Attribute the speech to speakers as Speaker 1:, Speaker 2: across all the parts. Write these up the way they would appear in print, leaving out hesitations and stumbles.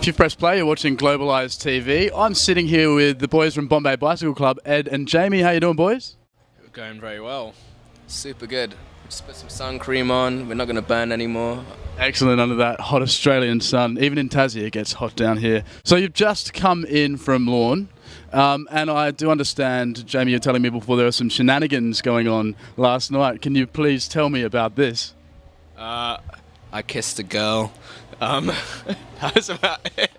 Speaker 1: If you press play, you're watching Globalize TV. I'm sitting here with the boys from Bombay Bicycle Club, Ed and Jamie. How you doing, boys?
Speaker 2: We're going very well. Super good. Just put some sun cream on. We're not going to burn anymore.
Speaker 1: Excellent under that hot Australian sun. Even in Tassie, it gets hot down here. So you've just come in from Lorne, and I do understand, Jamie, you're telling me before there were some shenanigans going on last night. Can you please tell me about this?
Speaker 2: I kissed a girl. That was about it.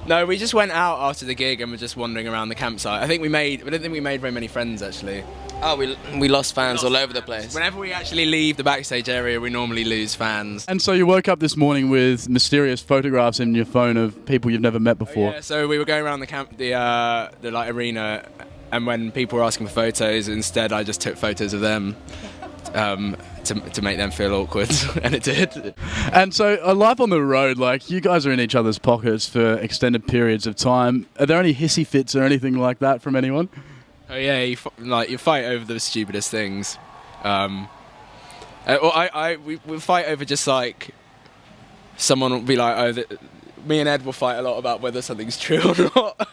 Speaker 2: No, we just went out after the gig and were just wandering around the campsite. I don't think we made very many friends, actually. Oh, we lost fans all over the place. Whenever we actually leave the backstage area, we normally lose fans.
Speaker 1: And so you woke up this morning with mysterious photographs in your phone of people you've never met before.
Speaker 2: Oh, yeah, so we were going around the arena, and when people were asking for photos, instead I just took photos of them. To make them feel awkward, and it did.
Speaker 1: And so, live on the road, like, you guys are in each other's pockets for extended periods of time. Are there any hissy fits or anything like that from anyone?
Speaker 2: Oh yeah, you fight over the stupidest things. We fight over just like someone will be like, me and Ed will fight a lot about whether something's true or not.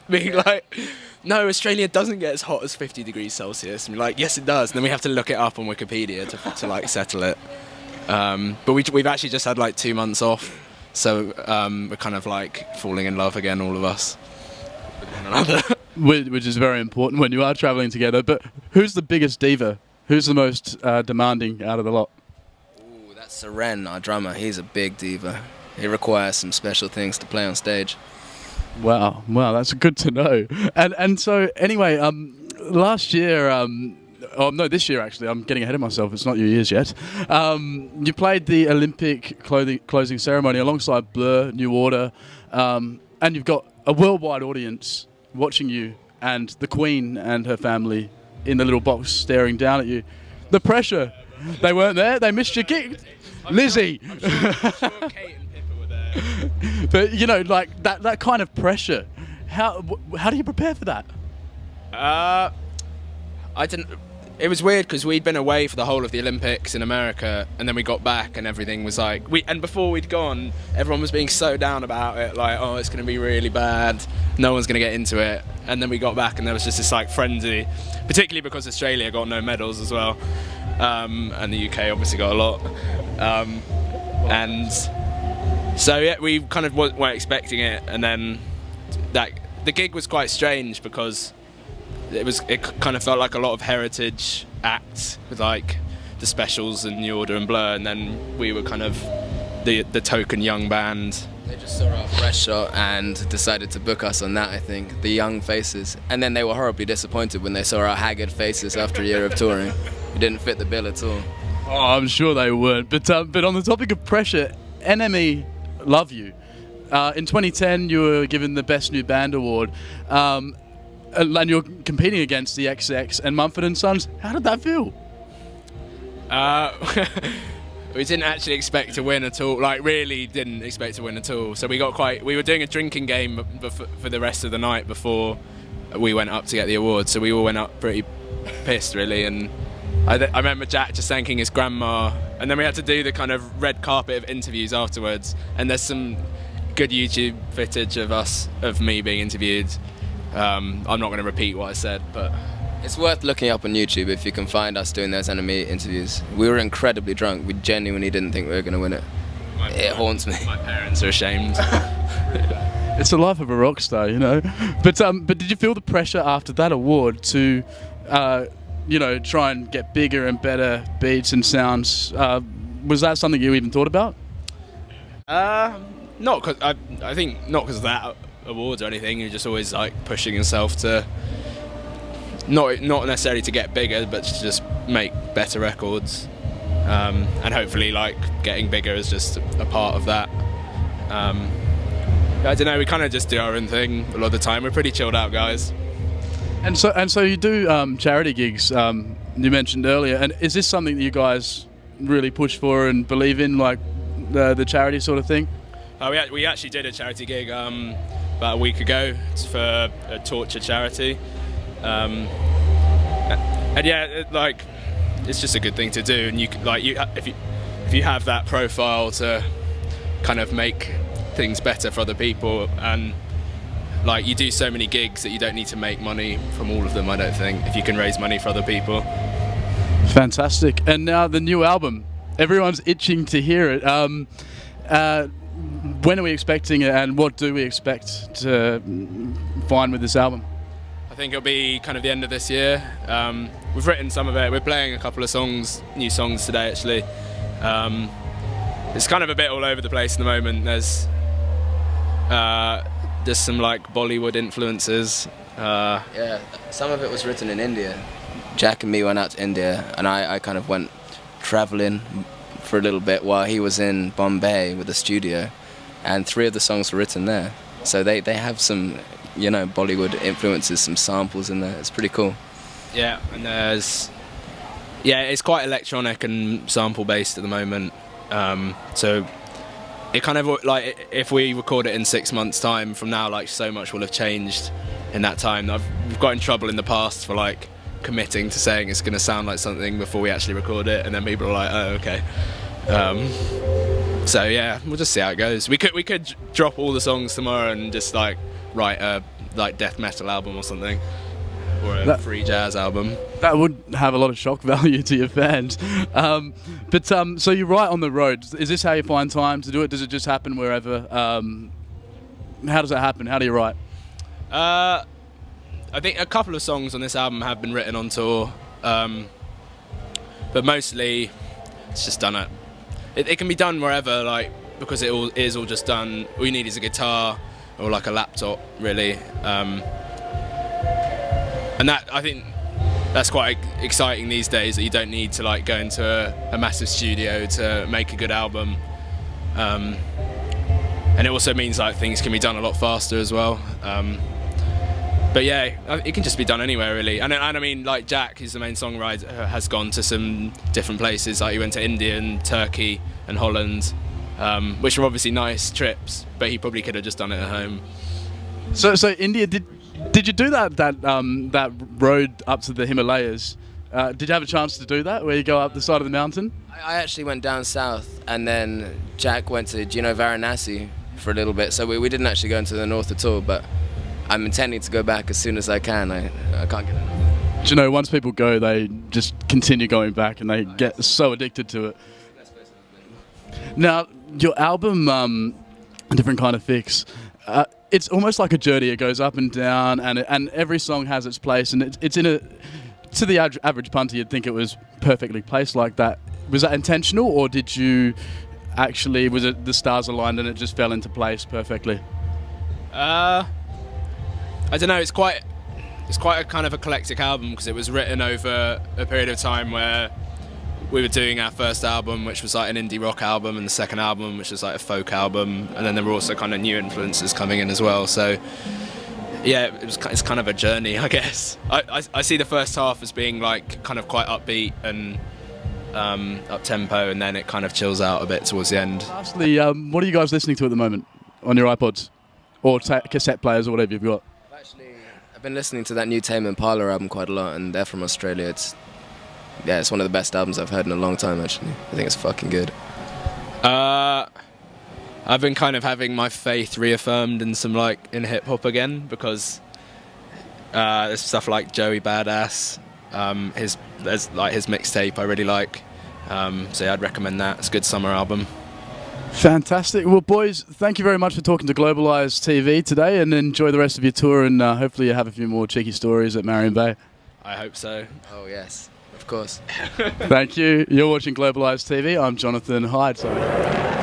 Speaker 2: Being like, no, Australia doesn't get as hot as 50 degrees Celsius. And we're like, yes, it does. And then we have to look it up on Wikipedia to like settle it. But we've actually just had like 2 months off, so we're kind of like falling in love again, all of us, with one another.
Speaker 1: Which is very important when you are travelling together. But who's the biggest diva? Who's the most demanding out of the lot?
Speaker 2: Ooh, that's Seren, our drummer. He's a big diva. He requires some special things to play on stage.
Speaker 1: Wow, that's good to know. And so anyway, last year, this year actually, I'm getting ahead of myself, it's not your years yet. You played the Olympic closing ceremony alongside Blur, New Order, and you've got a worldwide audience watching you and the Queen and her family in the little box staring down at you. The pressure, they weren't there, they missed your gig. Lizzie.
Speaker 2: I'm sure Kate and Pippa were there.
Speaker 1: But, you know, like that kind of pressure, how do you prepare for that?
Speaker 2: I didn't. It was weird because we'd been away for the whole of the Olympics in America, and then we got back and everything was like, and before we'd gone, everyone was being so down about it, like, oh, it's going to be really bad, no one's going to get into it. And then we got back and there was just this like frenzy, particularly because Australia got no medals as well, and the UK obviously got a lot, and so yeah, we kind of weren't expecting it. And then the gig was quite strange because it kind of felt like a lot of heritage acts with like the Specials and New Order and Blur, and then we were kind of the token young band. They just saw our fresh shot and decided to book us on that, I think, the young faces. And then they were horribly disappointed when they saw our haggard faces after a year of touring. We didn't fit the bill at all.
Speaker 1: Oh, I'm sure they weren't. But on the topic of pressure, NME love you. In 2010, you were given the Best New Band Award. And you're competing against the XX and Mumford & Sons. How did that feel?
Speaker 2: We didn't actually expect to win at all. Like, really didn't expect to win at all. So we were doing a drinking game for the rest of the night before we went up to get the award. So we all went up pretty pissed, really. And I remember Jack just thanking his grandma. And then we had to do the kind of red carpet of interviews afterwards. And there's some good YouTube footage of me being interviewed. I'm not going to repeat what I said, but
Speaker 3: it's worth looking up on YouTube if you can find us doing those NME interviews. We were incredibly drunk. We genuinely didn't think we were going to win it. It haunts me.
Speaker 2: My parents are ashamed.
Speaker 1: It's the life of a rock star, you know. But did you feel the pressure after that award to, try and get bigger and better beats and sounds? Was that something you even thought about?
Speaker 2: Not because I think not because of that awards or anything. You're just always like pushing yourself to not necessarily to get bigger, but to just make better records, and hopefully like getting bigger is just a part of that. I don't know, we kind of just do our own thing a lot of the time. We're pretty chilled out guys.
Speaker 1: And so you do charity gigs, you mentioned earlier, and is this something that you guys really push for and believe in, like the charity sort of thing?
Speaker 2: We actually did a charity gig about a week ago. It's for a torture charity, and yeah, it's just a good thing to do. And if you have that profile to kind of make things better for other people, and like you do so many gigs that you don't need to make money from all of them, I don't think, if you can raise money for other people.
Speaker 1: Fantastic. And now the new album. Everyone's itching to hear it. When are we expecting it, and what do we expect to find with this album?
Speaker 2: I think it'll be kind of the end of this year. We've written some of it. We're playing a couple of songs, new songs today actually. It's kind of a bit all over the place at the moment. There's some like Bollywood influences.
Speaker 3: Yeah, some of it was written in India. Jack and me went out to India, and I kind of went travelling for a little bit while he was in Bombay with a studio, and 3 of the songs were written there. So they have some, you know, Bollywood influences, some samples in there. It's pretty cool.
Speaker 2: Yeah, and it's quite electronic and sample based at the moment. So it kind of like, if we record it in 6 months' time from now, like so much will have changed in that time. We've got in trouble in the past for like committing to saying it's going to sound like something before we actually record it, and then people are like, oh, okay. So yeah, we'll just see how it goes. We could drop all the songs tomorrow and just like write a like death metal album or something, or a free jazz album. That
Speaker 1: would have a lot of shock value to your fans. But so you write on the road. Is this how you find time to do it? Does it just happen wherever? How does that happen? How do you write?
Speaker 2: I think a couple of songs on this album have been written on tour, but mostly it's just done it can be done wherever, like, because it is all just done. All you need is a guitar or like a laptop, really, and that, I think that's quite exciting these days, that you don't need to like go into a massive studio to make a good album, and it also means like things can be done a lot faster as well. But yeah, it can just be done anywhere, really. And I mean, like Jack, who's the main songwriter, has gone to some different places. Like he went to India and Turkey and Holland, which are obviously nice trips, but he probably could have just done it at home.
Speaker 1: So India, did you do that road up to the Himalayas? Did you have a chance to do that, where you go up the side of the mountain?
Speaker 3: I actually went down south, and then Jack went to, do you know, Varanasi for a little bit. So we didn't actually go into the north at all, but I'm intending to go back as soon as I can. I can't get enough.
Speaker 1: Do you know, once people go, they just continue going back, and they get so addicted to it. Now, your album, A Different Kind of Fix, it's almost like a journey. It goes up and down, and every song has its place, and it's in a... To the average punter, you'd think it was perfectly placed like that. Was that intentional, or did you actually... Was it the stars aligned and it just fell into place perfectly?
Speaker 2: I don't know, it's quite a kind of eclectic album, because it was written over a period of time where we were doing our first album, which was like an indie rock album, and the second album, which was like a folk album, and then there were also kind of new influences coming in as well. So yeah, it's kind of a journey, I guess. I see the first half as being like kind of quite upbeat and up tempo, and then it kind of chills out a bit towards the end.
Speaker 1: Lastly, what are you guys listening to at the moment on your iPods or cassette players or whatever you've got?
Speaker 3: I've been listening to that new Tame Impala album quite a lot, and they're from Australia. It's one of the best albums I've heard in a long time, actually. I think it's fucking good.
Speaker 2: I've been kind of having my faith reaffirmed in hip hop again, because there's stuff like Joey Badass, his mixtape I really like. So yeah, I'd recommend that. It's a good summer album.
Speaker 1: Fantastic. Well, boys, thank you very much for talking to Globalize TV today, and enjoy the rest of your tour, and hopefully you have a few more cheeky stories at Marion Bay.
Speaker 2: I hope so.
Speaker 3: Oh, yes, of course.
Speaker 1: Thank you. You're watching Globalize TV. I'm Jonno Hyde. Sorry.